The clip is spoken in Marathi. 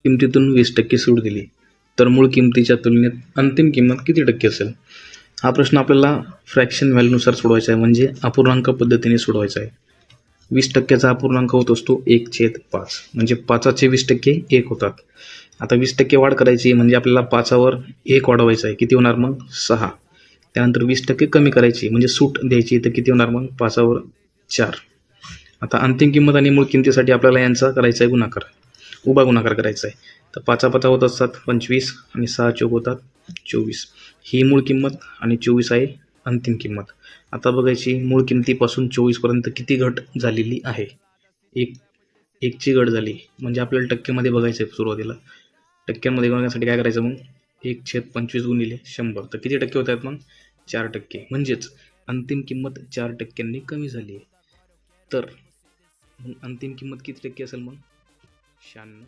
किमतीतून 20% सूट दिली तर मूळ किमतीच्या तुलनेत अंतिम किंमत किती टक्के असेल? हा प्रश्न आपल्याला फ्रॅक्शन व्हॅल्यूनुसार सोडवायचा आहे, म्हणजे अपूर्णांक पद्धतीने सोडवायचा आहे. 20%चा अपूर्णांक होत असतो 1/5, म्हणजे 5चे 20% 1 होतात. आता 20% वाढ करायची म्हणजे आपल्याला 5वर 1 वाढवायचा आहे, किती होणार मग 6. त्यानंतर 20% कमी करायची म्हणजे सूट द्यायची, तर किती होणार मग 5वर 4. आता अंतिम किंमत आणि मूळ किमतीसाठी आपल्याला यांचा करायचा आहे गुणाकार, उभा गुणाकार करायचा आहे. तर 5 होत असतात 25 आणि 6 चौक होतात 24. ही मूळ किंमत आणि 24 आहे अंतिम किंमत. आता बघायची मूळ किमतीपासून 24पर्यंत किती घट झालेली आहे. एकची घट झाली म्हणजे आपल्याला टक्क्यामध्ये बघायचं आहे. सुरुवातीला टक्क्यांमध्ये बघण्यासाठी काय करायचं मग 1/25 गुणिले 100, तर किती टक्के होत आहेत मग 4%. म्हणजेच अंतिम किंमत 4%नी कमी झाली आहे. तर अंतिम किंमत किती टक्के असेल मग 96.